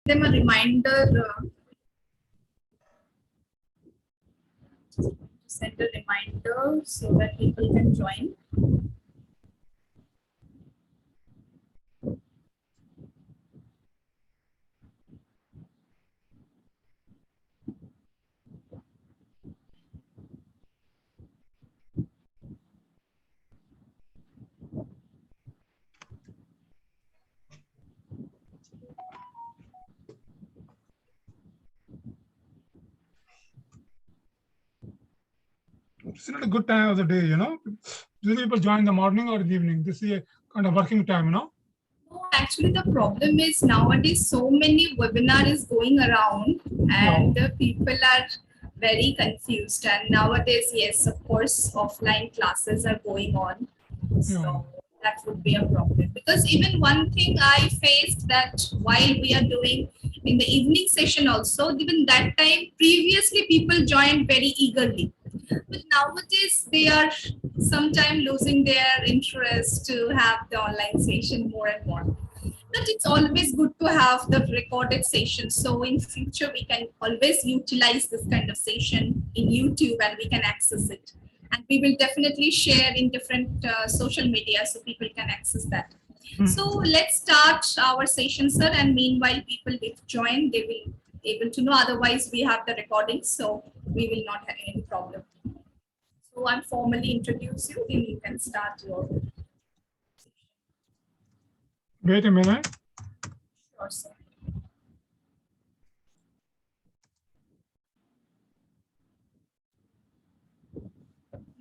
Them a reminder, send a reminder so that people can join. It's not a good time of the day, Do people join in the morning or the evening? This is a kind of working time, No, actually, the problem is nowadays so many webinar is going around, and the people are very confused. And nowadays, yes, of course, offline classes are going on, so that would be a problem. Because even one thing I faced that while we are doing in the evening session also, even that time previously people joined very eagerly. But nowadays, they are sometimes losing their interest to have the online session more and more. But it's always good to have the recorded session. So in future, we can always utilize this kind of session in YouTube and we can access it. And we will definitely share in different social media so people can access that. So let's start our session, sir. And meanwhile, people will join, they will able to know. Otherwise, we have the recording, so we will not have any problem. So I'm formally introduce you, then you can start your. Wait a minute. Sure, sir.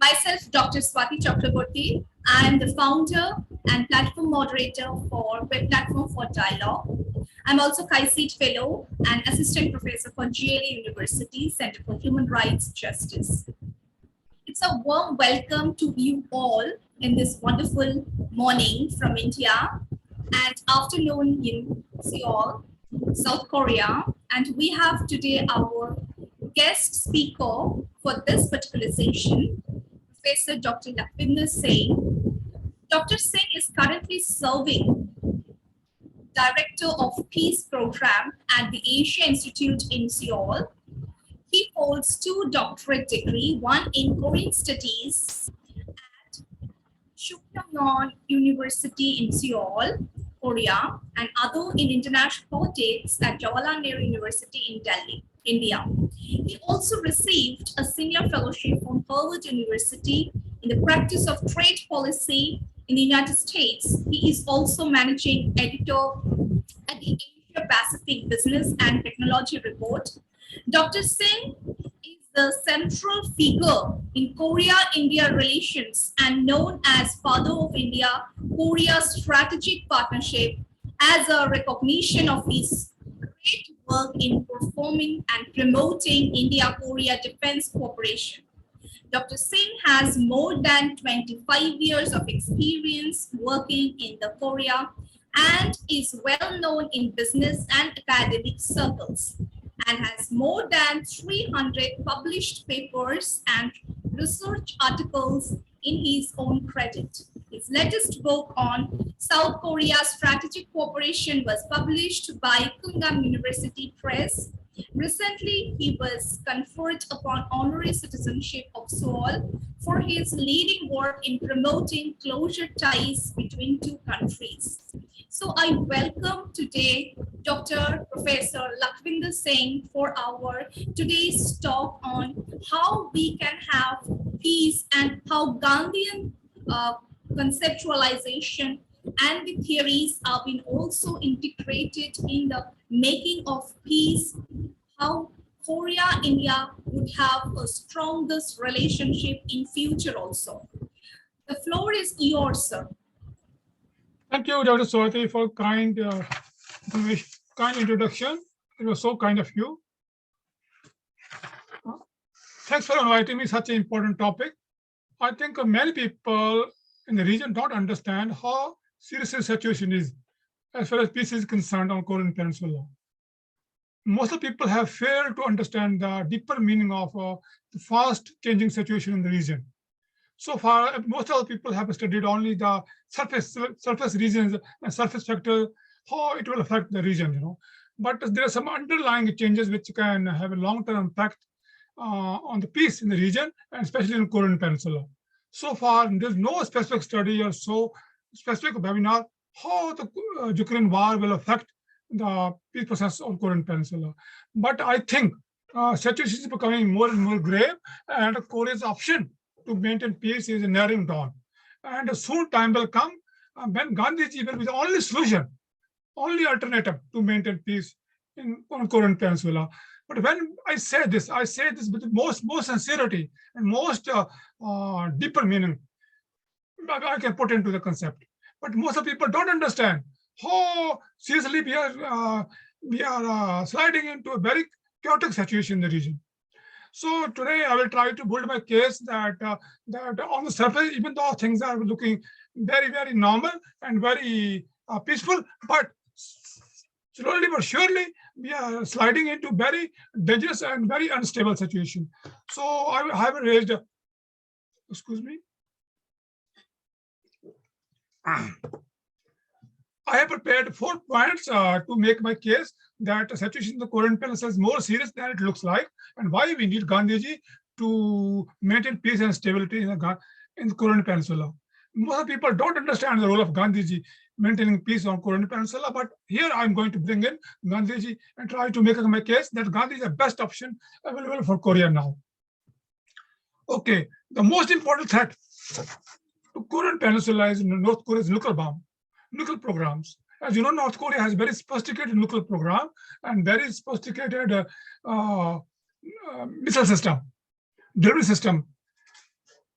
Myself, Dr. Swati Chakraborty. I am the founder and platform moderator for Web Platform for Dialogue. I'm also Kai-Seat Fellow and Assistant Professor for GLA University, Center for Human Rights Justice. It's a warm welcome to you all in this wonderful morning from India and afternoon in Seoul, South Korea. And we have today our guest speaker for this particular session, Professor Dr. Lakhvinder Singh. Dr. Singh is currently serving Director of Peace Program at the Asia Institute in Seoul. He holds 2 doctorate degrees, one in Korean Studies at Chukyongon University in Seoul, Korea, and other in International Politics at Jawaharlal Nehru University in Delhi, India. He also received a senior fellowship from Harvard University in the practice of trade policy in the United States. He is also managing editor at the Asia Pacific Business and Technology Report. Dr. Singh is the central figure in Korea-India relations and known as Father of India-Korea Strategic Partnership as a recognition of his great work in performing and promoting India-Korea defense cooperation. Dr. Singh has more than 25 years of experience working in the Korea and is well known in business and academic circles, and has more than 300 published papers and research articles in his own credit. His latest book on South Korea Strategic Cooperation was published by Kungam University Press. Recently, he was conferred upon honorary citizenship of Seoul for his leading work in promoting closer ties between 2 countries. So I welcome today Dr. Professor Lakhvinder Singh for our today's talk on how we can have peace and how Gandian conceptualization and the theories have been also integrated in the making of peace, how Korea, India would have a strongest relationship in future also. The floor is yours, sir. Thank you, Dr. Swati, for kind introduction. It was so kind of you. Thanks for inviting me such an important topic. I think many people in the region don't understand how serious the situation is as far as peace is concerned on Korean Peninsula. Most of the people have failed to understand the deeper meaning of the fast changing situation in the region. So far, most of the people have studied only the surface regions and surface factor, how it will affect the region. but there are some underlying changes which can have a long-term impact on the peace in the region, and especially in Korean Peninsula. So far, there's no specific study or so specific webinar how the Ukraine war will affect the peace process of Korean Peninsula. But I think situation is becoming more and more grave, and Korea's option to maintain peace is narrowing down. And soon time will come when Gandhiji will be the only solution, only alternative to maintain peace on Korean Peninsula. But when I say this with the most sincerity and most deeper meaning I can put into the concept. But most of the people don't understand how seriously we are sliding into a very chaotic situation in the region. So today I will try to build my case that that on the surface, even though things are looking very, very normal and very peaceful, but slowly but surely we are sliding into very dangerous and very unstable situation. So I have raised, excuse me. I have prepared 4 points to make my case that the situation in the Korean Peninsula is more serious than it looks like, and why we need Gandhiji to maintain peace and stability in the Korean Peninsula. Most people don't understand the role of Gandhiji maintaining peace on Korean Peninsula, but here I'm going to bring in Gandhiji and try to make my case that Gandhi is the best option available for Korea now. Okay, the most important threat to Korean Peninsula is North Korea's nuclear programs. As you know, North Korea has very sophisticated nuclear program and very sophisticated missile system, delivery system.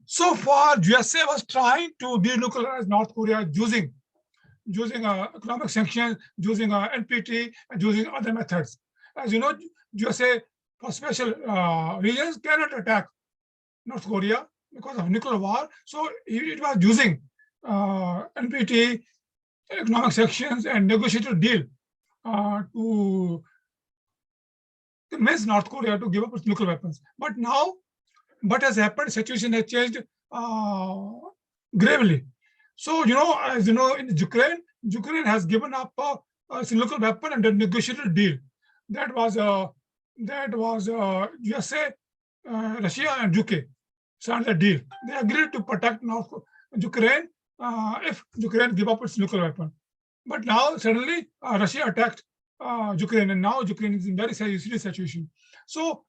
So far, USA was trying to denuclearize North Korea using economic sanctions, using NPT, and using other methods. As you know, USA for special reasons cannot attack North Korea because of nuclear war. So it was using NPT, economic sanctions, and negotiated deal to convince North Korea to give up its nuclear weapons. But now, what has happened? Situation has changed gravely. So as you know, in Ukraine has given up its nuclear weapon and a negotiated deal. That was USA, Russia, and UK signed a deal. They agreed to protect Ukraine if Ukraine give up its nuclear weapon. But now suddenly Russia attacked Ukraine, and now Ukraine is in very serious situation. So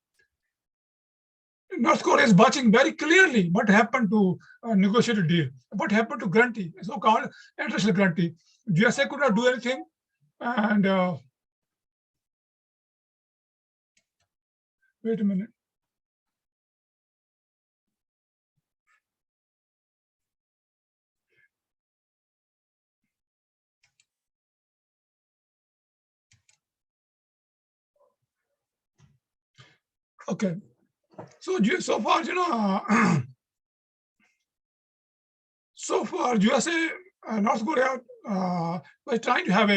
North Korea is watching very clearly what happened to negotiated deal, what happened to guarantee, so-called international guarantee. USA could not do anything, and wait a minute. Okay, so far, so far USA, North Korea was trying to have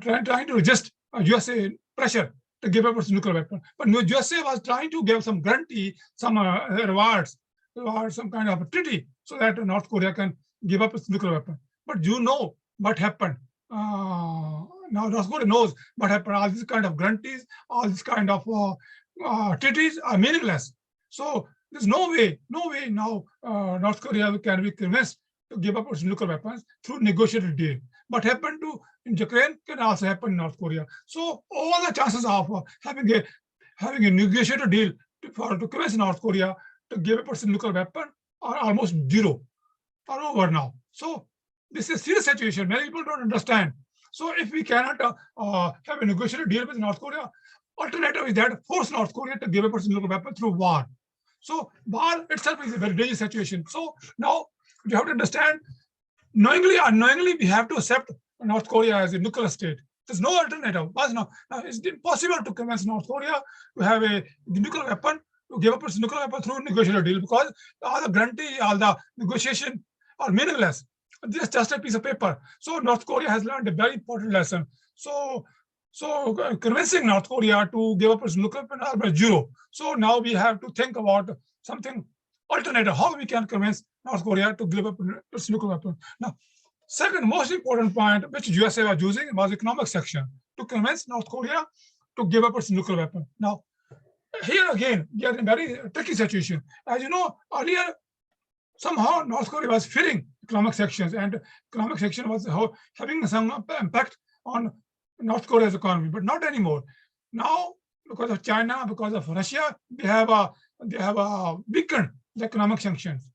trying to resist USA pressure to give up its nuclear weapon. But USA was trying to give some guarantee, some rewards, some kind of a treaty, so that North Korea can give up its nuclear weapon. But you know what happened. Now North Korea knows what happened. All these kind of guarantees, all these kind of treaties are meaningless. So there's no way now North Korea can be convinced to give up its nuclear weapons through negotiated deal. What happened in Ukraine can also happen in North Korea. So all the chances of having a negotiated deal to convince North Korea to give up its nuclear weapon are almost zero, are over now. So this is a serious situation. Many people don't understand. So if we cannot have a negotiated deal with North Korea, alternative is that force North Korea to give up its nuclear weapon through war. So war itself is a very dangerous situation. So now you have to understand, knowingly or unknowingly, we have to accept North Korea as a nuclear state. There's no alternative. Now it's impossible to convince North Korea to have a nuclear weapon, to give up its nuclear weapon through negotiated deal, because all the guarantee, all the negotiation are meaningless. This is just a piece of paper. So North Korea has learned a very important lesson. So convincing North Korea to give up its nuclear weapon are zero. So now we have to think about something alternative, how we can convince North Korea to give up its nuclear weapon. Now, second most important point which USA was using was economic sanction. to convince North Korea to give up its nuclear weapon. Now, here again, we are in a very tricky situation. As you know, earlier, somehow North Korea was fearing economic sanctions, and economic sanction was having some impact on North Korea's economy, but not anymore. Now, because of China, because of Russia, they have weakened the economic sanctions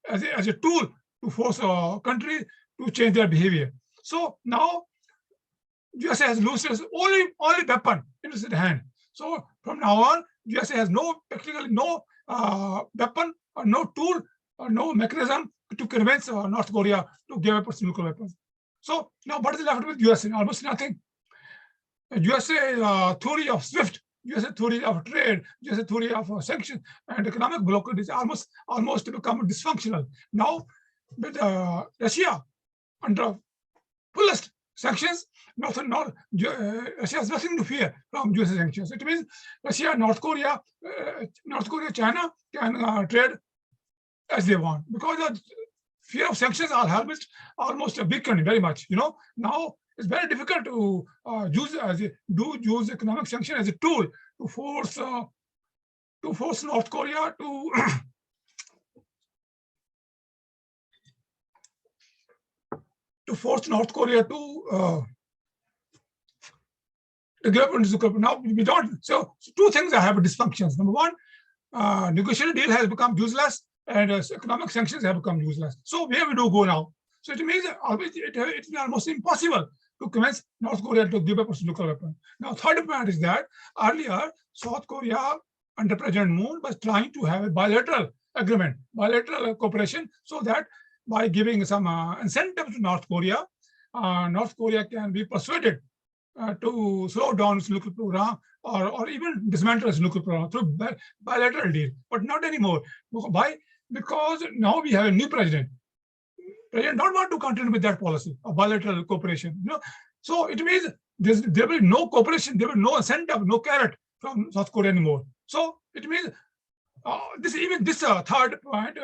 as a tool to force a country to change their behavior. So now USA has lost its only weapon in its hand. So from now on, USA has practically no weapon or no tool or no mechanism to convince North Korea to give up its nuclear weapons. So now what is left with USA? Almost nothing. USA theory of SWIFT, USA theory of trade, USA theory of sanctions and economic blockade is almost become dysfunctional. Now with Russia under fullest sanctions, Russia has nothing to fear from US sanctions. It means Russia, North Korea, China can trade as they want because the fear of sanctions are almost weakened very much. Now it's very difficult to use economic sanction as a tool to force North Korea to give up on nuclear. Now we don't. So two things have dysfunctions. Number one, negotiated deal has become useless, and economic sanctions have become useless. So where we do go now? So it means it will be almost impossible to convince North Korea to give up its nuclear weapon. Now, third point is that earlier South Korea under President Moon was trying to have a bilateral agreement, bilateral cooperation, so that by giving some incentive to North Korea can be persuaded to slow down its nuclear program or even dismantle its nuclear program through bilateral deal. But not anymore. Why? Because now we have a new president. President don't want to continue with that policy of bilateral cooperation. So it means there will be no cooperation, there will be no incentive, no carrot from South Korea anymore. So it means this third point,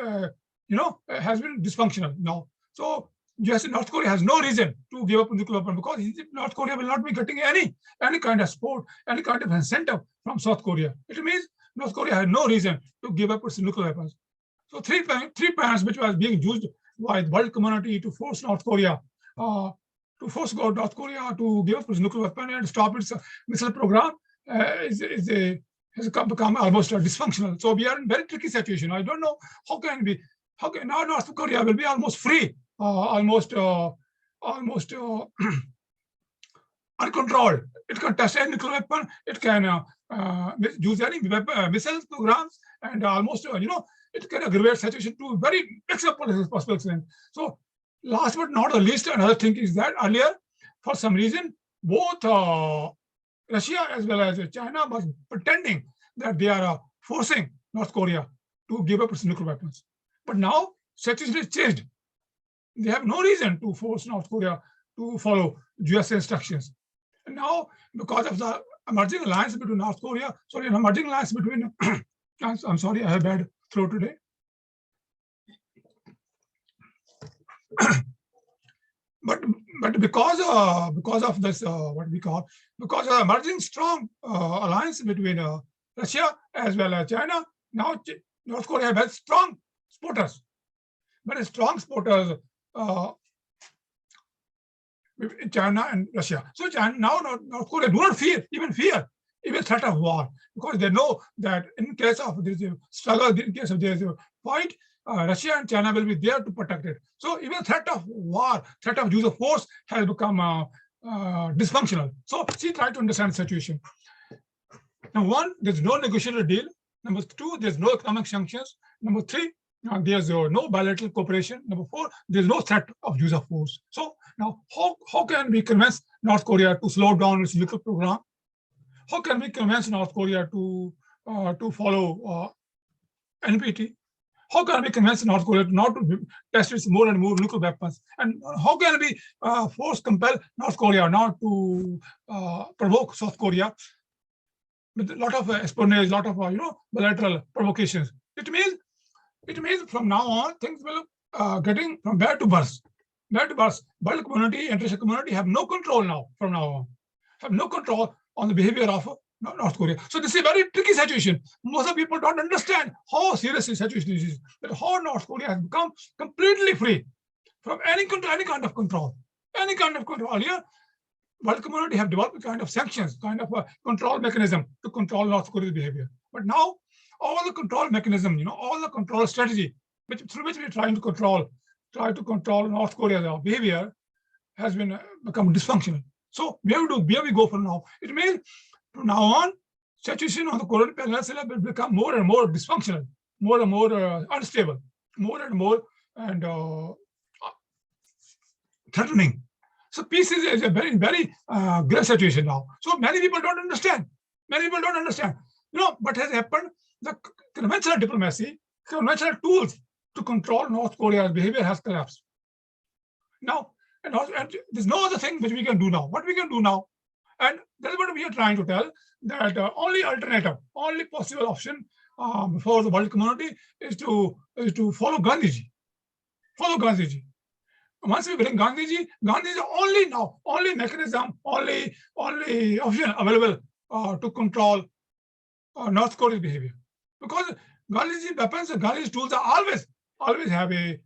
has been dysfunctional now. So North Korea has no reason to give up nuclear weapon because North Korea will not be getting any kind of support, any kind of incentive from South Korea. It means North Korea has no reason to give up its nuclear weapons. So three points which was being used by the world community to force North Korea to give up its nuclear weapon and stop its missile program has become almost dysfunctional. So we are in a very tricky situation. I don't know how can now North Korea will be almost free, almost uncontrolled. It can test any nuclear weapon. It can use any missile programs, and almost it can aggravate situation to very possible extent. So last but not the least, another thing is that earlier, for some reason, both Russia as well as China was pretending that they are forcing North Korea to give up its nuclear weapons. But now situation has changed. They have no reason to force North Korea to follow US instructions. And now, because of the emerging alliance between North Korea, emerging alliance between, I'm sorry, I have bad throat today. But because of this, because of emerging strong alliance between Russia as well as China, now North Korea has strong supporters, very strong supporters in China and Russia. So now North Korea do not fear even threat of war, because they know that in case of there is a struggle, in case of there is a fight, Russia and China will be there to protect it. So even threat of war, threat of use of force has become dysfunctional. So try to understand the situation. Number one, there's no negotiated deal. Number two, there's no economic sanctions. Number three, there's no bilateral cooperation. Number four, there's no threat of use of force. So now, how can we convince North Korea to slow down its nuclear program? How can we convince North Korea to follow NPT? How can we convince North Korea not to test its more and more nuclear weapons? And how can we compel North Korea not to provoke South Korea with a lot of espionage, a lot of bilateral provocations? It means from now on things will getting from bad to worse. World community, international community have no control now from now on. have no control on the behavior of North Korea. So this is a very tricky situation. Most of people don't understand how serious this situation is, that how North Korea has become completely free from any kind of control. Any kind of control. Earlier, world community have developed a kind of sanctions, kind of a control mechanism to control North Korea's behavior. But now, all the control mechanism, all the control strategy through which we're trying to control North Korea's behavior has been become dysfunctional. So where we go from now? It means from now on, situation on the Korean Peninsula will become more and more dysfunctional, more and more unstable, more and more and threatening. So peace is a very, very great situation now. So many people don't understand. Many people don't understand. What has happened? The conventional diplomacy, conventional tools to control North Korea's behavior has collapsed. Now, and there's no other thing which we can do now. What we can do now, and that's what we are trying to tell, that only alternative, only possible option for the world community is to follow Gandhiji. Follow Gandhiji. Once we bring Gandhiji, Gandhiji is only mechanism, only option available to control North Korea's behavior. Because Gandhiji weapons, Gandhiji tools are always have a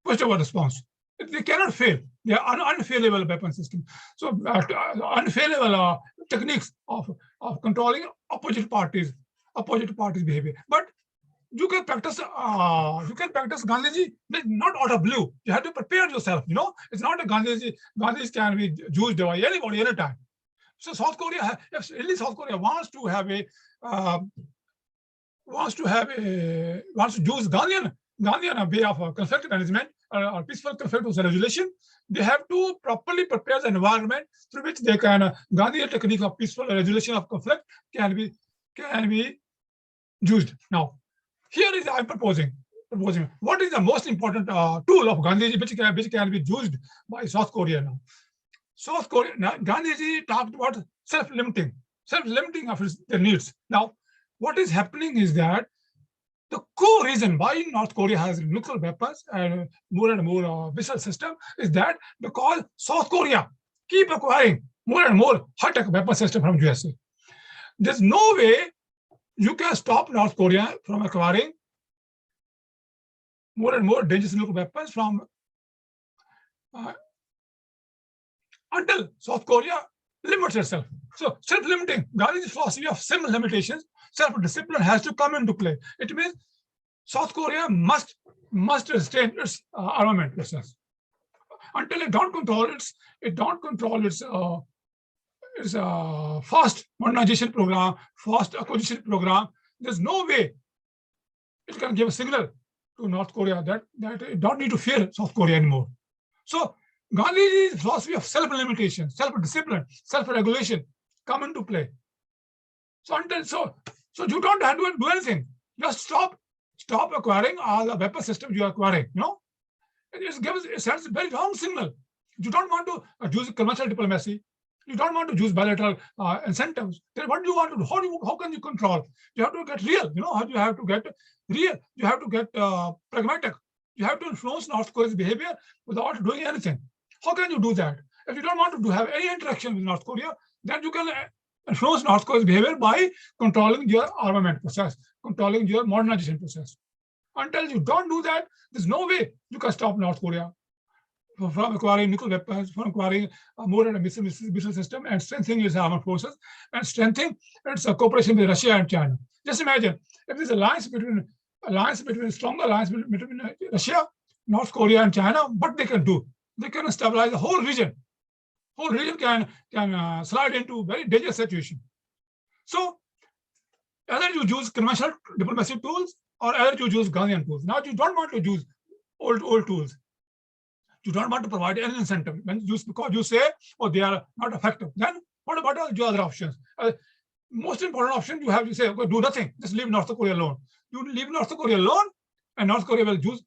positive response. They cannot fail. They are unfailable weapon system. So unfailable techniques of controlling opposite parties behavior. But you can practice Gandhiji not out of blue. You have to prepare yourself. It's not a Gandhiji can be used by anybody anytime. So South Korea, if really South Korea wants to use Gandian way of conflict management or peaceful conflict resolution, they have to properly prepare the environment through which they can Gandhian technique of peaceful resolution of conflict can be used. Now, here is I'm proposing what is the most important tool of Gandhiji which can be used by South Korea now. South Korea, Gandhiji talked about self-limiting of their needs. Now, what is happening is that the core reason why North Korea has nuclear weapons and more missile system is that because South Korea keep acquiring more and more high-tech weapon system from USA. There's no way you can stop North Korea from acquiring more and more dangerous nuclear weapons from until South Korea limits itself. So self-limiting, Gandhi's philosophy of self-limitations, self-discipline has to come into play. It means South Korea must restrain its armament process until it don't control its fast modernization program, fast acquisition program. There's no way it can give a signal to North Korea that it don't need to fear South Korea anymore. So Gandhi's philosophy of self-limitation, self-discipline, self-regulation come into play. So you don't have to do anything. Just stop acquiring all the weapon systems you are acquiring. It sends a very wrong signal. You don't want to use conventional diplomacy. You don't want to use bilateral incentives. Then what do you want to do? How can you control? You have to get real. You have to get real. You have to get pragmatic. You have to influence North Korea's behavior without doing anything. How can you do that? If you don't want to have any interaction with North Korea, then you can influence North Korea's behavior by controlling your armament process, controlling your modernization process. Until you don't do that, there's no way you can stop North Korea from acquiring nuclear weapons, from acquiring more and missile system, and strengthening its armed forces, and strengthening its cooperation with Russia and China. Just imagine if there's a strong alliance between Russia, North Korea, and China. What they can do? They can stabilize the whole region. Whole region can slide into a very dangerous situation. So either you use conventional diplomacy tools or either you use Gandian tools. Now you don't want to use old tools. You don't want to provide any incentive because you say, oh, they are not effective. Then what are your other options? Most important option you have to say, okay, do nothing. Just leave North Korea alone. You leave North Korea alone, and North Korea will use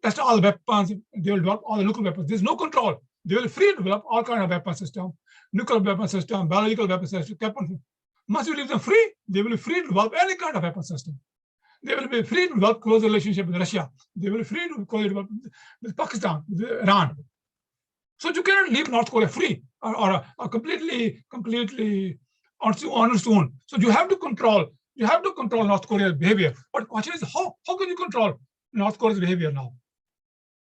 test all the weapons. They will develop all the nuclear weapons. There's no control. They will free to develop all kinds of weapon system, nuclear weapon system, biological weapon system. Once you leave them free, they will be free to develop any kind of weapon system. They will be free to develop close relationship with Russia. They will be free to develop with Pakistan, with Iran. So you cannot leave North Korea free or completely on its own. So you have to control North Korea's behavior. But the question is, how can you control North Korea's behavior now?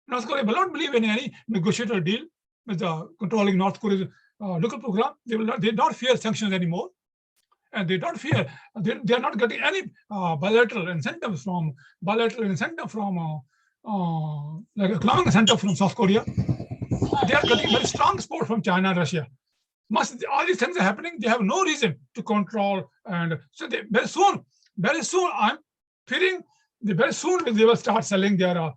North Korea will not believe in any negotiated deal with controlling North Korea's nuclear program. They don't fear sanctions anymore, and they don't fear. They are not getting any bilateral incentive from like economic incentive from South Korea. They are getting very strong support from China and Russia. All these things are happening. They have no reason to control, and so very soon, I'm feeling very soon they will start selling their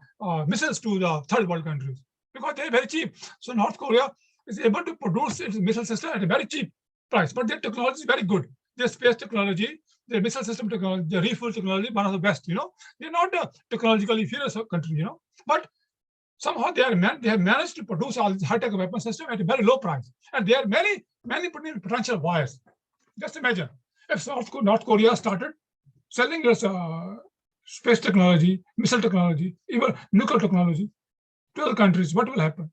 missiles to the third world countries because they're very cheap. So North Korea is able to produce its missile system at a very cheap price, but their technology is very good. Their space technology, their missile system technology, their refuel technology, one of the best. They're not a technologically inferior country. But somehow they have managed to produce all this high-tech weapon system at a very low price, and there are many potential buyers. Just imagine if North Korea started selling its space technology, missile technology, even nuclear technology to other countries. What will happen?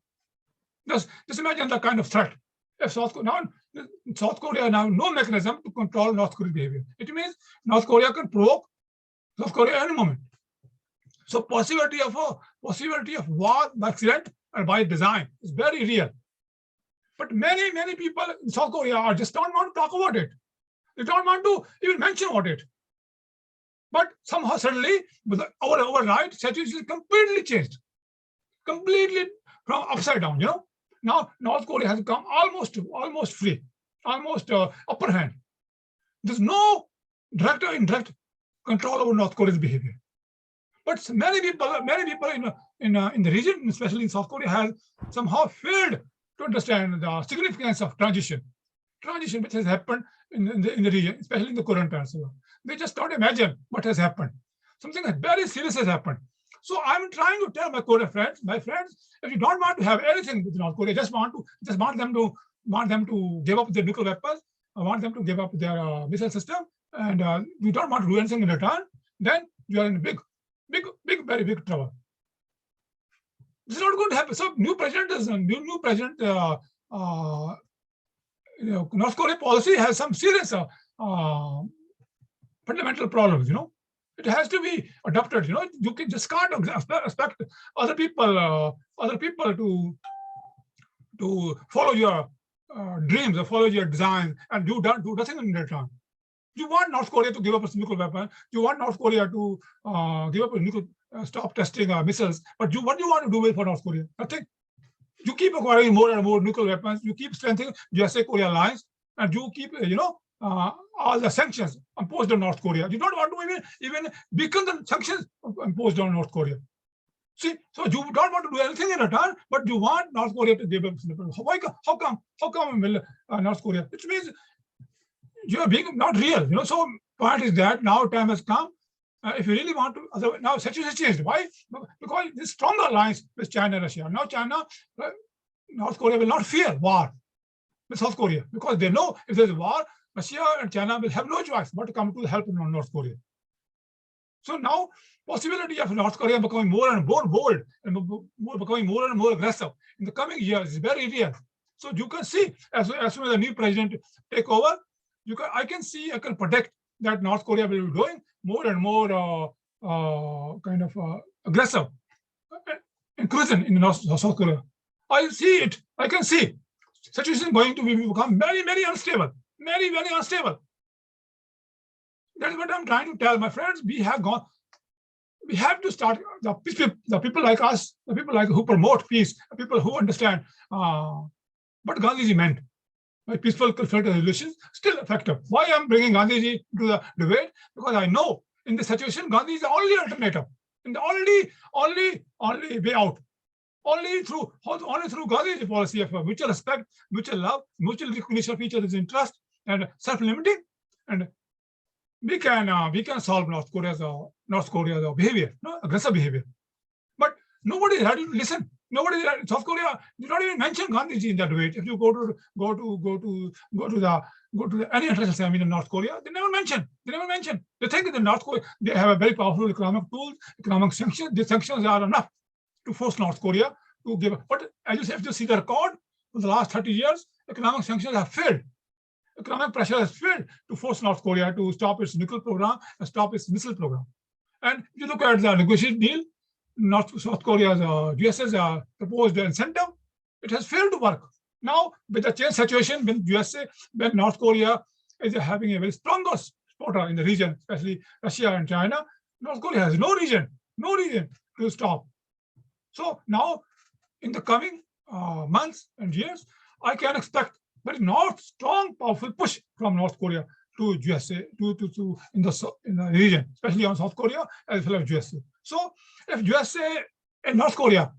Just imagine the kind of threat. If South Korea now no mechanism to control North Korea's behavior. It means North Korea can provoke South Korea at any moment. So possibility of war by accident and by design is very real. But many people in South Korea just don't want to talk about it. They don't want to even mention about it. But somehow suddenly, overnight, situation is completely changed, completely from upside down. Now North Korea has become almost free, almost upper hand. There's no direct or indirect control over North Korea's behavior. But many people in the region, especially in South Korea, have somehow failed to understand the significance of transition which has happened in the region, especially in the Korean Peninsula. They just don't imagine what has happened. Something very serious has happened. So I'm trying to tell my Korean friends, if you don't want to have anything with North Korea, just want them to give up their nuclear weapons, want them to give up their missile system, and you don't want to do anything in return, then you are in very big trouble. This is not going to happen. So new president, North Korea policy has some serious fundamental problems. It has to be adopted. You can just can't expect other people to follow your dreams or follow your designs and do nothing in return. You want North Korea to give up its nuclear weapon. You want North Korea to give up nuclear, stop testing missiles. But what do you want to do for North Korea? Nothing. You keep acquiring more and more nuclear weapons. You keep strengthening USA-Korea alliance, and you keep, all the sanctions imposed on North Korea. You don't want to even weaken the sanctions imposed on North Korea. See, so you don't want to do anything in return, but you want North Korea to give up. How come will North Korea? Which means you are being not real. So point is that now time has come. If you really want to, now situation has changed. Why? Because this stronger alliance with China and Russia. Now North Korea will not fear war with South Korea because they know if there's a war, Russia and China will have no choice but to come to the help of North Korea. So now possibility of North Korea becoming more and more bold and becoming more and more aggressive in the coming years is very real. So you can see as soon as the new president take over, I can predict that North Korea will be doing more and more aggressive incursion in South Korea. I see it. I can see situation is going to become very unstable. Very unstable. That is what I'm trying to tell my friends. We have to start the people like us, the people who promote peace, the people who understand what Gandhiji meant by peaceful conflict resolution, still effective. Why I'm bringing Gandhiji to the debate? Because I know in this situation, Gandhi is the only alternative, and the only way out. Only through Gandhi's policy of mutual respect, mutual love, mutual recognition of each other's interest, and self-limiting, and we can solve North Korea's behavior, aggressive behavior. But nobody is ready to listen. South Korea did not even mention Gandhiji in that debate. If you go to the any international seminar in North Korea, they never mention. They think that North Korea, they have a very powerful economic tool, economic sanctions. The sanctions are enough to force North Korea to give up. But as you say, if you see the record, for the last 30 years, economic sanctions have failed. Economic pressure has failed to force North Korea to stop its nuclear program and stop its missile program. And if you look at the negotiated deal, South Korea's USA's proposed incentive, it has failed to work. Now, with the change situation, when North Korea is having a very strong supporter in the region, especially Russia and China, North Korea has no reason to stop. So now, in the coming months and years, I can expect very strong, powerful push from North Korea to USA in the region, especially on South Korea as well as USA. So if USA and North Korea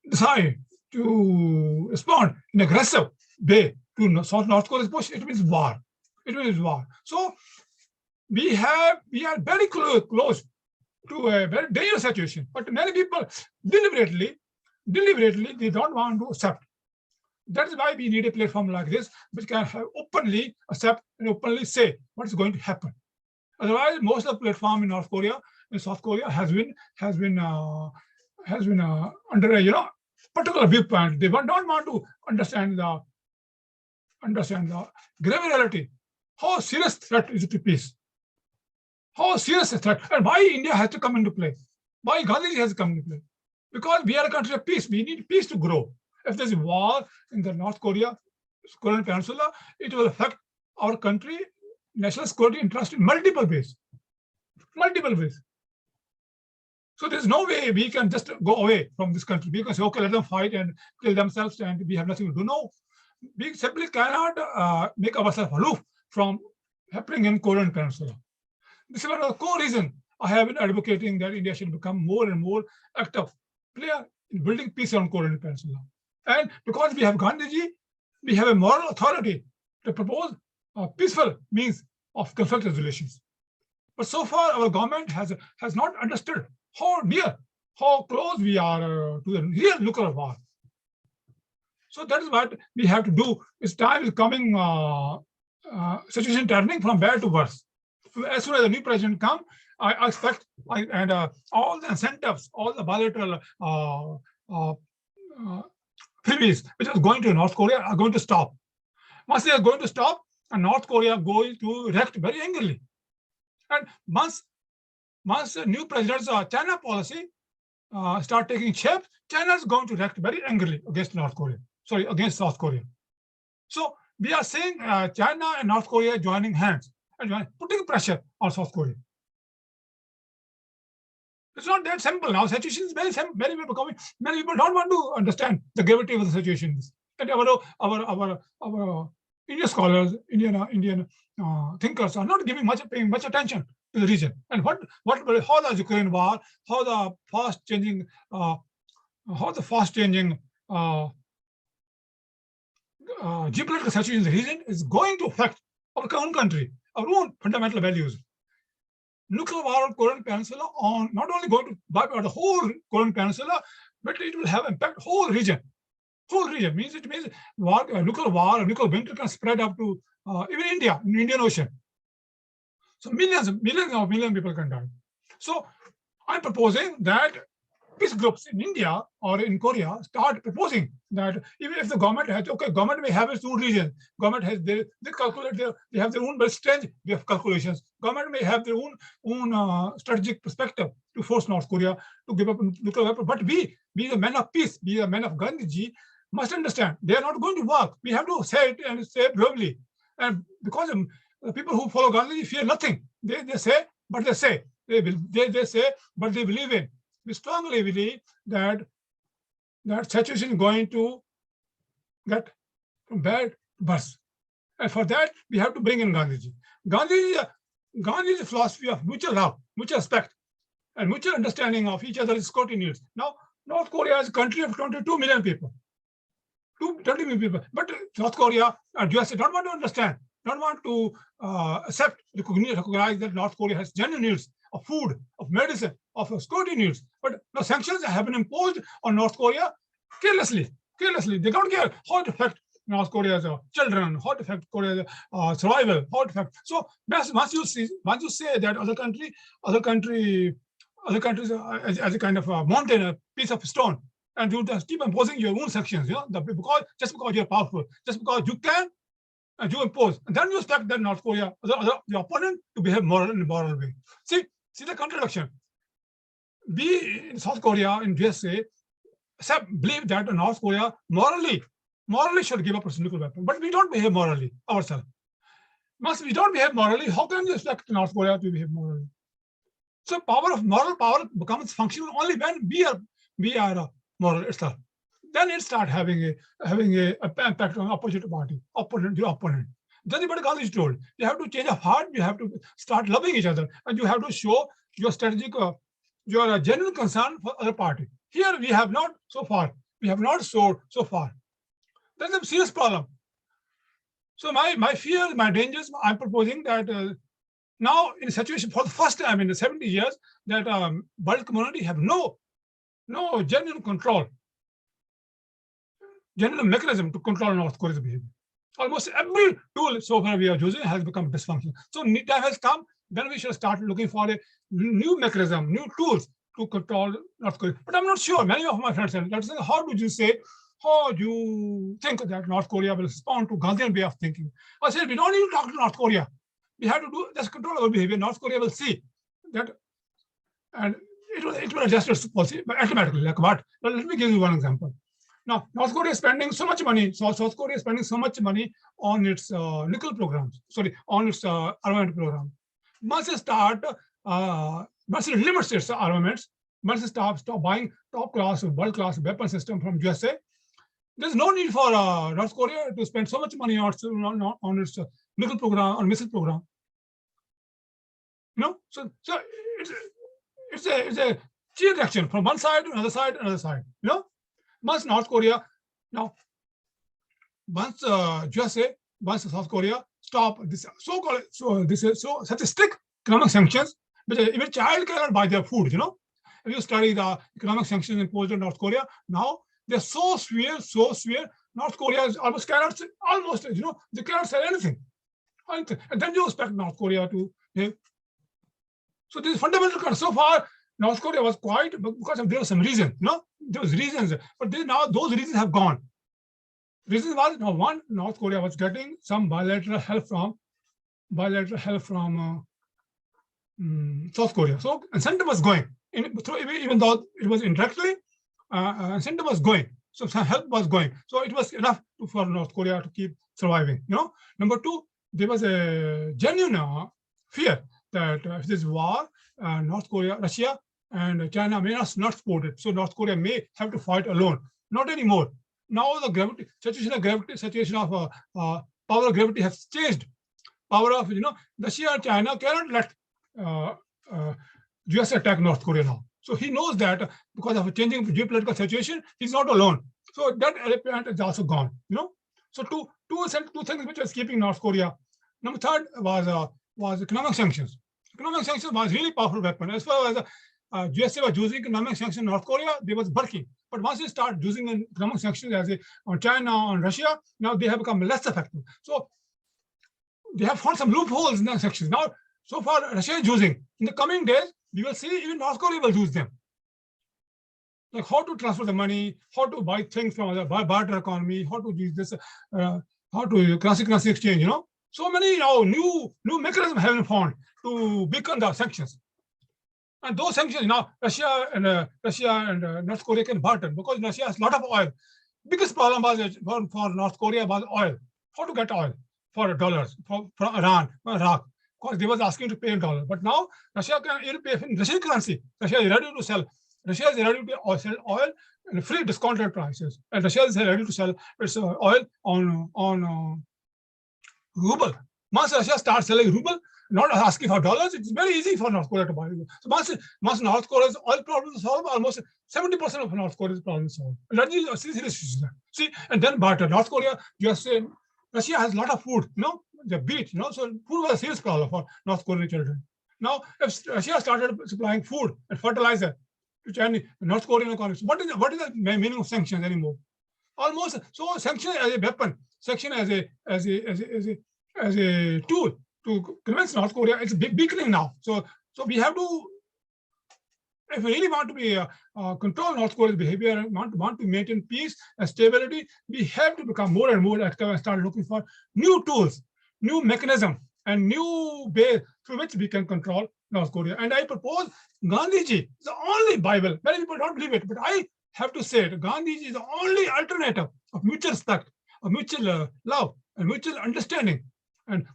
decide to respond in aggressive way to North Korea's push, it means war. It means war. So we are very close to a very dangerous situation. But many people deliberately they don't want to accept. That is why we need a platform like this, which can openly accept and openly say what is going to happen. Otherwise, most of the platform in North Korea and South Korea has been under a particular viewpoint. They don't want to understand the grave reality. How serious threat is it to peace? How serious a threat, and why India has to come into play? Why Gandhiji has to come into play? Because we are a country of peace. We need peace to grow. If there's a war in the Korean Peninsula, it will affect our country, national security interest in multiple ways. So there's no way we can just go away from this country. We can say, okay, let them fight and kill themselves and we have nothing to do. No, we simply cannot make ourselves aloof from happening in Korean Peninsula. This is one of the core reasons I have been advocating that India should become more and more active player in building peace on Korean Peninsula. And because we have Gandhiji, we have a moral authority to propose peaceful means of conflict resolutions. But so far, our government has not understood how close we are to the real nuclear war. So that is what we have to do. This time is coming, situation turning from bad to worse. As soon as the new president comes, I expect all the incentives, all the bilateral freebies which are going to North Korea are going to stop. Once they are going to stop, and North Korea is going to react very angrily. And once the new president's China policy start taking shape, China is going to react very angrily against against South Korea. So we are seeing China and North Korea joining hands and putting pressure on South Korea. It's not that simple now. Situation is very simple. Many people don't want to understand the gravity of the situation. And our Indian scholars, Indian thinkers are not paying much attention to the region. And how the Ukraine war, how the fast changing geopolitical situation in the region is going to affect our own country, our own fundamental values. Nuclear war on Korean Peninsula not only going to wipe out the whole Korean Peninsula, but it will have impact whole region. Whole region means nuclear war, nuclear winter can spread up to even India, in the Indian Ocean. So millions of people can die. So I'm proposing that peace groups in India or in Korea start proposing that even if the government government may have its own region, government has they calculate they have their own very strange way of calculations. Government may have their own strategic perspective to force North Korea to give up nuclear weapons. But we, the men of peace, we the men of Gandhiji, must understand they are not going to work. We have to say it and say it bravely. And because the people who follow Gandhiji fear nothing. They say, but they say. They say, but they believe in. We strongly believe that situation is going to get from bad to worse. And for that, we have to bring in Gandhiji. Gandhiji's philosophy of mutual love, mutual respect, and mutual understanding of each other's security needs. Now, North Korea is a country of 22 million people. 20 million people. But South Korea and USA don't want to understand, don't want to recognize that North Korea has genuine needs of food, of medicine, of security needs. But the sanctions have been imposed on North Korea carelessly. They don't care how it affects North Korea's children, how it affects Korea's survival, how it affects. So once you say that other countries as a kind of a mountain, a piece of stone, and you just keep imposing your own sanctions, just because you're powerful, just because you can, and you impose, and then you expect that North Korea, the opponent, to behave in a moral way. See the contradiction. We in South Korea, in USA, believe that North Korea morally should give up a nuclear weapon, but we don't behave morally ourselves. Once we don't behave morally, how can you expect North Korea to behave morally? So moral power becomes functional only when we are moral itself. Then it starts having a impact on opposite party, your opponent. Then what Gandhi told, you have to change of heart, you have to start loving each other, and you have to show your strategic, your genuine concern for other party. Here we have not so far. We have not soared so far. That's a serious problem. So my fear, my dangers, I'm proposing that now in a situation for the first time in the 70 years that world community have no genuine mechanism to control North Korea's behavior. Almost every tool so far we are using has become dysfunctional. So time has come, then we should start looking for a new mechanism, new tools to control North Korea. But I'm not sure. Many of my friends said, how do you think that North Korea will respond to Gandian way of thinking? I said, we don't need to talk to North Korea. We have to just control our behavior. North Korea will see that, and it will adjust its policy automatically. Like what? Well, let me give you one example. Now, North Korea is spending so much money. South Korea is spending so much money on its nuclear programs. On its armament program. Once it limits its armaments, once it stop buying top-class, world-class weapon system from USA, there's no need for North Korea to spend so much money on its nuclear program or missile program. So it's a chain reaction from one side to another side. Once North Korea, once USA, once South Korea stop this such a strict economic sanctions, which even child cannot buy their food. If you study the economic sanctions imposed on North Korea, now they're so severe. North Korea is almost they cannot sell anything. And then you expect North Korea to. So this is fundamental. So far, North Korea was quiet because there was some reason. There was reasons, but now those reasons have gone. Reason was one, North Korea was getting some bilateral help from South Korea. So incentive was going, even though it was indirectly, incentive was going. So some help was going. So it was enough for North Korea to keep surviving. Number two, there was a genuine fear that if this war, North Korea, Russia, and China may not support it. So North Korea may have to fight alone. Not anymore. Now the situation of power gravity has changed. Power of Russia and China cannot let US attack North Korea now. So he knows that because of a changing geopolitical situation, he's not alone. So that element is also gone. So two things which are keeping North Korea. Number third was economic sanctions. Economic sanctions was really powerful weapon. As far as USA was using economic sanctions in North Korea, they was working. But once they start using economic sanctions on China, on Russia, now they have become less effective. So they have found some loopholes in the sanctions. Now, so far, Russia is using. In the coming days, we will see even North Korea will use them. Like how to transfer the money, how to buy things from the barter economy, how to use this, how to currency exchange. So many new mechanisms have been found to weaken the sanctions. And those sanctions now, Russia and North Korea can barter because Russia has a lot of oil. Biggest problem was for North Korea was oil. How to get oil for dollars from Iran, from Iraq, because they was asking to pay in dollars. But now Russia can even pay in Russian currency. Russia is ready to sell. Russia is ready to sell oil at free discounted prices, and Russia is ready to sell its oil on ruble. Once Russia starts selling ruble, not asking for dollars, it's very easy for North Korea to buy. So once North Korea's oil problem is solved, almost 70% of North Korea's problem is solved. See, and then barter. North Korea, Russia has a lot of food, the beet, so food was a serious problem for North Korean children. Now, if Russia started supplying food and fertilizer to China, North Korean economy, what is the meaning of sanctions anymore? Almost so sanctions as a weapon, sanction as a tool to convince North Korea. It's weakening now. So we have to If we really want to be control North Korea's behavior and want to maintain peace and stability, we have to become more and more active and start looking for new tools, new mechanism, and new way through which we can control North Korea. And I propose Gandhiji, the only Bible. Many people don't believe it, but I have to say it. Gandhiji is the only alternative of mutual respect, of mutual love, and mutual understanding, and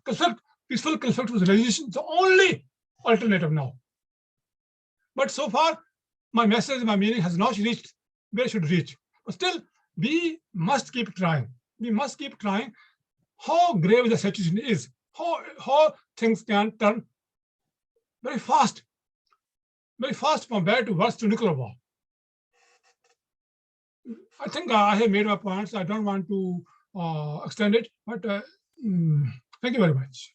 peaceful conflict resolution. The only alternative now. But so far, my message, my meaning has not reached where it should reach. But still, we must keep trying. We must keep trying. How grave the situation is, how things can turn very fast from bad to worse to nuclear war. I think I have made my points. I don't want to extend it, but thank you very much.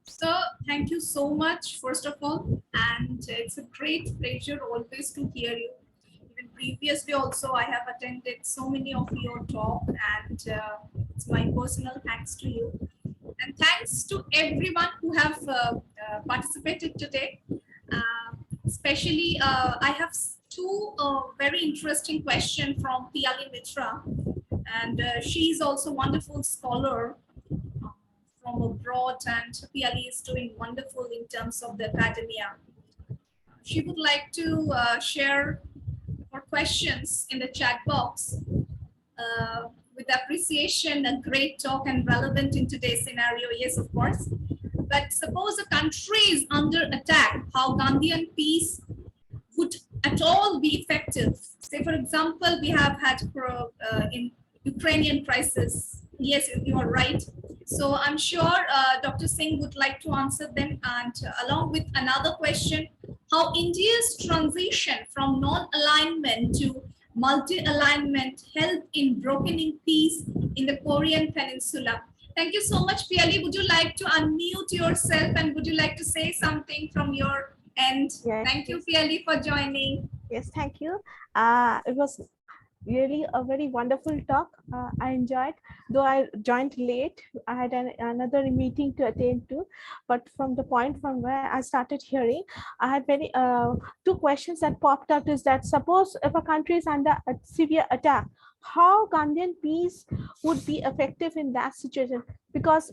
So thank you so much, first of all, and it's a great pleasure always to hear you. Even previously also, I have attended so many of your talk, and it's my personal thanks to you. And thanks to everyone who have participated today. Especially, I have two very interesting questions from Piyali Mitra, and she's also a wonderful scholar from abroad, and Piyali is doing wonderful in terms of the academia. She would like to share her questions in the chat box. With appreciation, a great talk and relevant in today's scenario, yes, of course. But suppose a country is under attack, how Gandian peace would at all be effective? Say, for example, we have had in Ukrainian crisis. Yes, you are right. So I'm sure Dr. Singh would like to answer them, and along with another question, how India's transition from non-alignment to multi-alignment help in brokering peace in the Korean Peninsula. Thank you so much, Piyali. Would you like to unmute yourself, and would you like to say something from your end? Yes. Thank you, Piyali, for joining. Yes, thank you. It was really a very wonderful talk. I enjoyed, though I joined late. I had another meeting to attend to, but from the point from where I started hearing, I had very two questions that popped up. Is that suppose if a country is under a severe attack, how Gandian peace would be effective in that situation? Because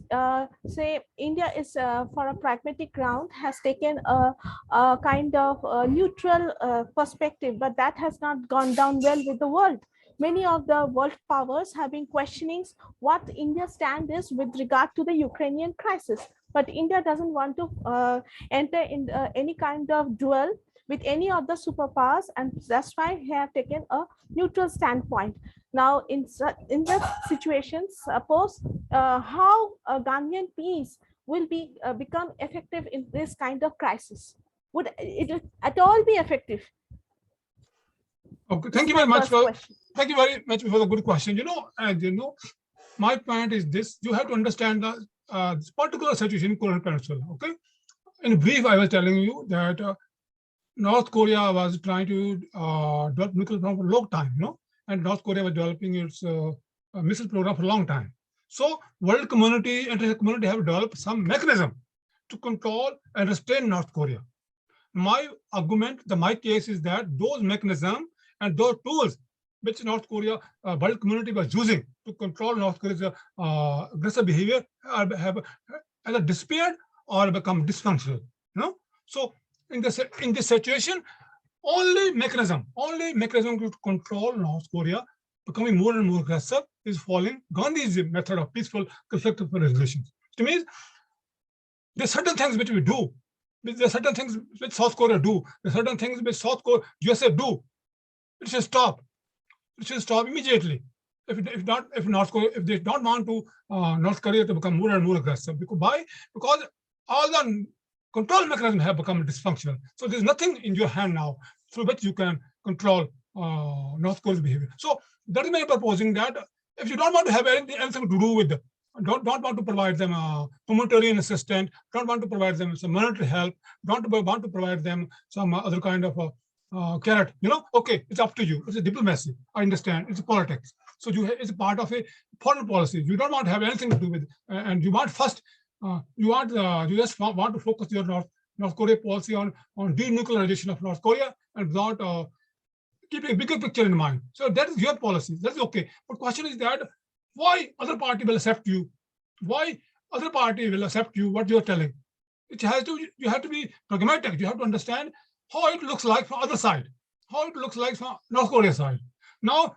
say India is for a pragmatic ground, has taken a kind of neutral perspective, but that has not gone down well with the world. Many of the world powers have been questioning what India's stand is with regard to the Ukrainian crisis. But India doesn't want to enter in any kind of duel with any of the superpowers, and that's why they have taken a neutral standpoint. Now, in that situation, suppose how Ghanaian peace will be become effective in this kind of crisis? Would it at all be effective? Okay, thank you very much for the good question. My point is this: you have to understand this particular situation in Korean Peninsula. Okay, in brief, I was telling you that North Korea was trying to develop nuclear program for a long time, and North Korea was developing its missile program for a long time. So, world community, international community have developed some mechanism to control and restrain North Korea. My argument, my case is that those mechanisms and those tools which North Korea world community was using to control North Korea's aggressive behavior have either disappeared or become dysfunctional. So in this situation, only mechanism to control North Korea becoming more and more aggressive is following Gandhi's method of peaceful conflict resolution. It means there are certain things which we do. There are certain things which South Korea do. There are certain things which South Korea, USA do. It should stop. It should stop immediately. If they don't want to North Korea to become more and more aggressive, because all the control mechanisms have become dysfunctional. So there's nothing in your hand now through which you can control North Korea's behavior. So that is my proposing that if you don't want to have anything to do with them, don't want to provide them a humanitarian assistance, don't want to provide them some monetary help, don't want to provide them some other kind of carrot. Okay, it's up to you. It's a diplomacy. I understand. It's politics. So it's a part of a foreign policy. You don't want to have anything to do with, and you want first. You just want to focus your North Korea policy on denuclearization of North Korea and without keeping a bigger picture in mind. So that is your policy. That's okay. But question is that why other party will accept you? Why other party will accept you what you're telling? You have to be pragmatic. You have to understand how it looks like from other side, how it looks like from North Korea side. Now,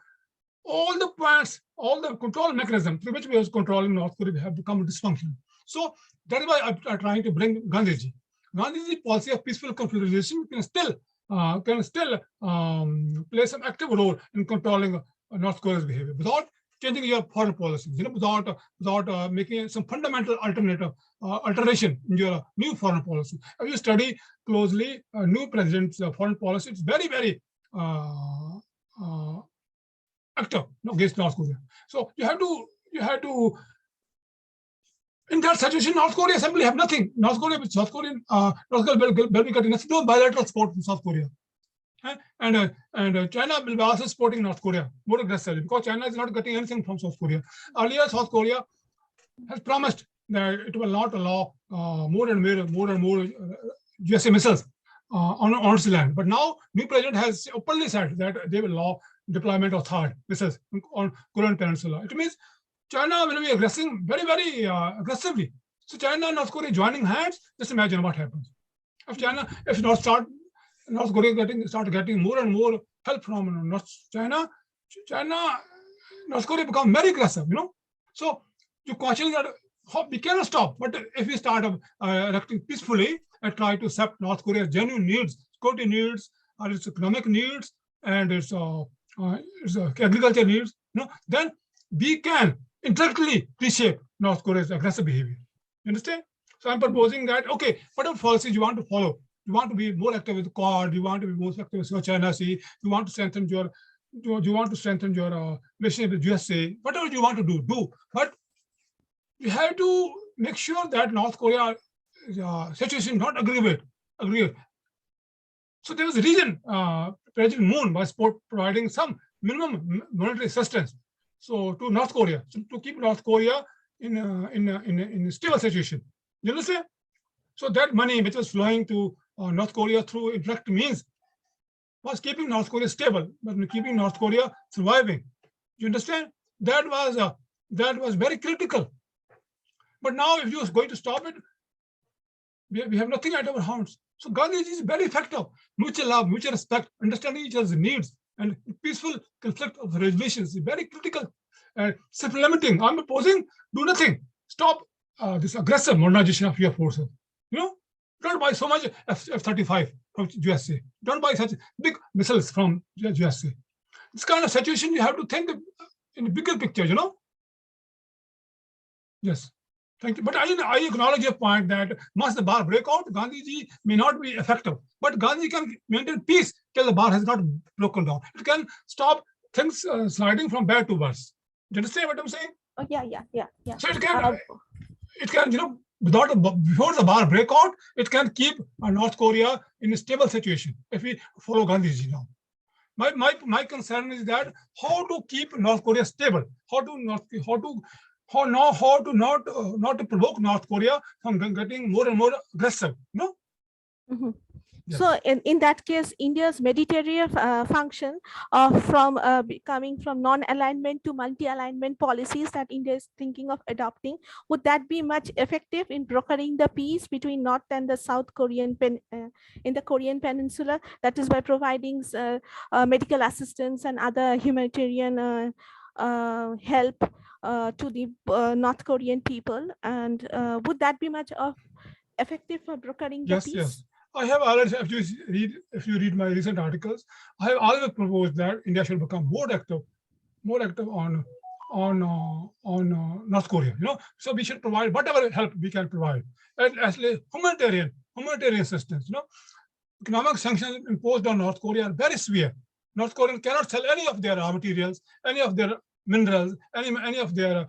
all the points, all the control mechanisms through which we are controlling North Korea have become dysfunctional. So that is why I'm trying to bring Gandhiji. Gandhiji's policy of peaceful conflict resolution can still play some active role in controlling North Korea's behavior without changing your foreign policies, without making some fundamental alteration in your new foreign policy. If you study closely new president's foreign policy, it's very, very active against North Korea. So you have to. In that situation, North Korea simply have nothing. North Korea will be getting nothing. No bilateral support from South Korea. And China will be also supporting North Korea more aggressively because China is not getting anything from South Korea. Earlier, South Korea has promised that it will not allow more and more USA missiles on its land. But now, new president has openly said that they will allow deployment of THAAD missiles on Korean Peninsula. It means China will be aggressing very, very aggressively. So China and North Korea joining hands. Just imagine what happens if North Korea start getting more and more help from North China. North Korea become very aggressive. So the question is that we cannot stop. But if we start acting peacefully and try to accept North Korea's genuine needs, security needs, or its economic needs, and its agriculture needs, then we can indirectly reshape North Korea's aggressive behavior. You understand? So I'm proposing that, okay, whatever policies you want to follow, you want to be more active with Quad, you want to be more active with China Sea, you want to strengthen your relationship with USA, whatever you want to do. But you have to make sure that North Korea situation not aggravate. So there was a reason President Moon was providing some minimum monetary assistance to North Korea, to keep North Korea in a stable situation. You understand? So that money which was flowing to North Korea through indirect means was keeping North Korea stable, but keeping North Korea surviving. You understand? That was very critical. But now, if you're going to stop it, we have nothing at our hands. So Gandhiji is very effective. Mutual love, mutual respect, understanding each other's needs, and peaceful conflict of resolutions is very critical. Self-limiting. I'm opposing. Do nothing. Stop this aggressive modernization of your forces. Don't buy so much F-35 from USA. Don't buy such big missiles from USA. This kind of situation you have to think in a bigger picture. Yes. Thank you. But I acknowledge your point that once the bar break out, Gandhiji may not be effective. But Gandhi can maintain peace till the bar has not broken down. It can stop things sliding from bad to worse. Do you understand what I'm saying? Oh, yeah. So it can, before the bar break out, it can keep North Korea in a stable situation if we follow Gandhiji now. My concern is that how to keep North Korea stable, how to not to provoke North Korea from getting more and more aggressive. Mm-hmm. Yes. So in that case, India's Mediterranean function from coming from non-alignment to multi-alignment policies that India is thinking of adopting, would that be much effective in brokering the peace between North and the South Korean in the Korean Peninsula? That is by providing medical assistance and other humanitarian help to the North Korean people, and would that be much effective for brokering the peace? Yes. I have already, if you read my recent articles, I have always proposed that India should become more active on North Korea. So we should provide whatever help we can provide, actually humanitarian assistance. Economic sanctions imposed on North Korea are very severe. North Korea cannot sell any of their raw materials, any of their minerals, any of their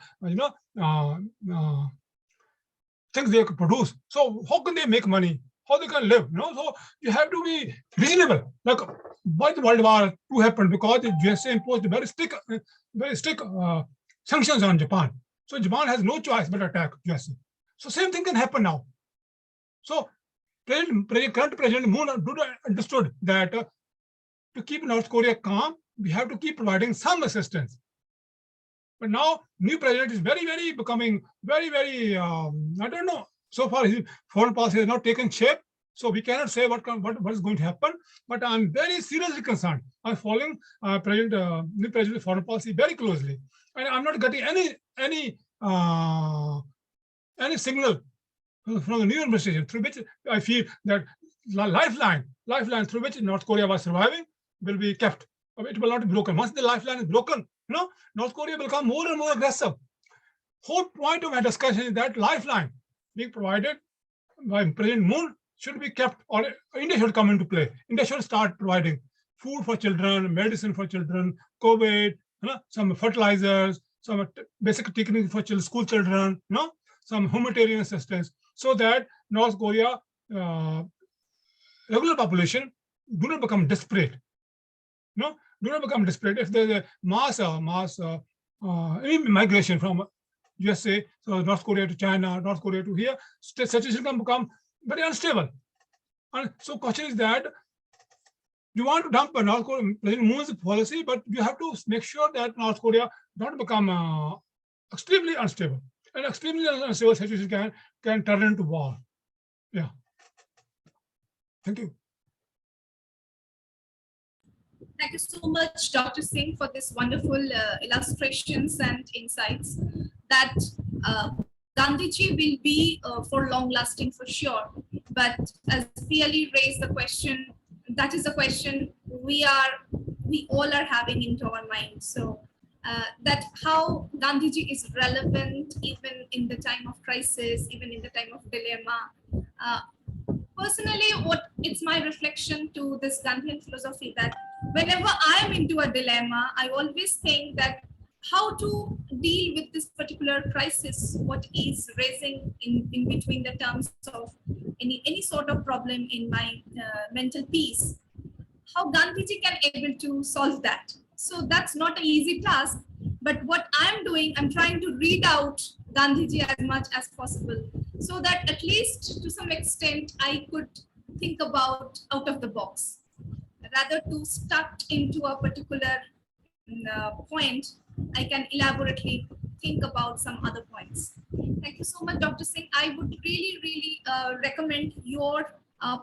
things they could produce. So how can they make money? How they can live? So you have to be reasonable. Like why the World War II happened? Because the USA imposed very strict sanctions on Japan. So Japan has no choice but attack USA. So same thing can happen now. So current President Moon understood that to keep North Korea calm, we have to keep providing some assistance. But now new president is very becoming very I don't know. So far his foreign policy has not taken shape. So we cannot say what is going to happen. But I'm very seriously concerned. I'm following new president foreign policy very closely, and I'm not getting any signal from the new administration through which I feel that lifeline through which North Korea was surviving will be kept. It will not be broken. Once the lifeline is broken, North Korea will become more and more aggressive. Whole point of my discussion is that lifeline being provided by President Moon should be kept, or India should come into play. India should start providing food for children, medicine for children, COVID, some fertilizers, some basic techniques for school children, some humanitarian assistance, so that North Korea regular population do not become desperate. Do not become desperate. If there's a mass migration from USA, so North Korea to China, North Korea to here, situation can become very unstable. And so question is that you want to dump North Korea, President Moon's policy, but you have to make sure that North Korea don't become extremely unstable. And extremely unstable situation can turn into war. Yeah. Thank you. Thank you so much, Dr. Singh, for this wonderful illustrations and insights that Gandhiji will be for long lasting for sure. But as PLE raised the question, that is a question we all are having into our minds. So that how Gandhiji is relevant even in the time of crisis, even in the time of dilemma. Personally, it's my reflection to this Gandian philosophy that whenever I am into a dilemma, I always think that how to deal with this particular crisis, what is raising in between the terms of any sort of problem in my mental peace, how Gandhiji can able to solve that. So that's not an easy task, but what I'm doing, I'm trying to read out Gandhiji as much as possible, so that at least to some extent I could think about out of the box, rather to stuck into a particular point. I can elaborately think about some other points. Thank you so much, Dr. Singh. I would really recommend your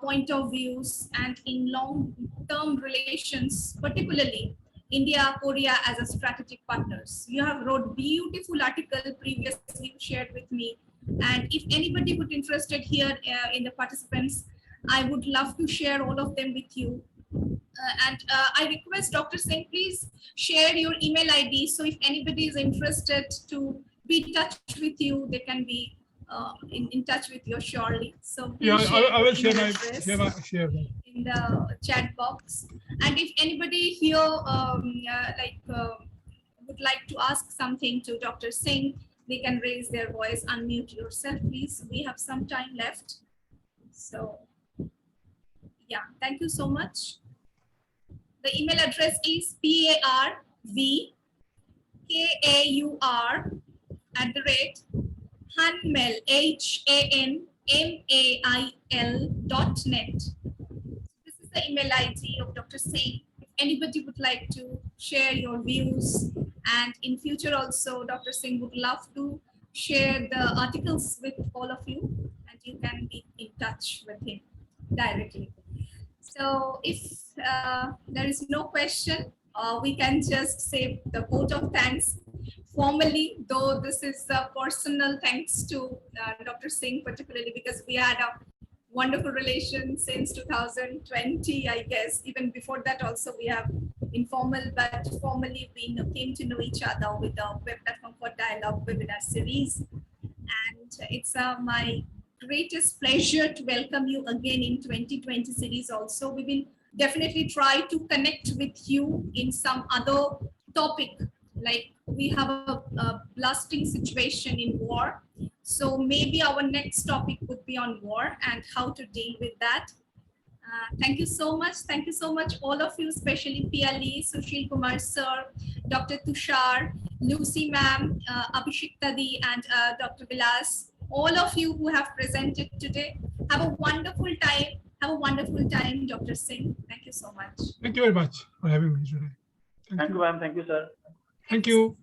point of views, and in long-term relations, particularly India, Korea as a strategic partners. You have wrote beautiful article previously shared with me. And if anybody would interested here in the participants, I would love to share all of them with you. And I request Dr. Singh, please share your email ID. So if anybody is interested to be in touch with you, they can be in touch with you surely. So yeah, I will share my share in the chat box. And if anybody here would like to ask something to Dr. Singh, they can raise their voice, unmute yourself, please. We have some time left. So yeah, thank you so much. The email address is parvkaur@hanmail, HANMAIL.net. This is the email ID of Dr. Singh. If anybody would like to share your views, and in future also, Dr. Singh would love to share the articles with all of you, and you can be in touch with him directly. So if there is no question, we can just say the vote of thanks formally, though this is a personal thanks to Dr. Singh particularly, because we had a wonderful relation since 2020, I guess. Even before that also we have informal, but formally we came to know each other with the Web Platform for Dialogue webinar series. And it's my greatest pleasure to welcome you again in 2020 series also. We will definitely try to connect with you in some other topic, like we have a blasting situation in war. So maybe our next topic would be on war and how to deal with that. Thank you so much. Thank you so much, all of you, especially Piali, Sushil Kumar sir, Dr. Tushar, Lucy ma'am, Abhishek Tadi, and Dr. Vilas. All of you who have presented today. Have a wonderful time. Have a wonderful time, Dr. Singh. Thank you so much. Thank you very much for having me today. Thank you, ma'am. Thank you, sir. Thank you.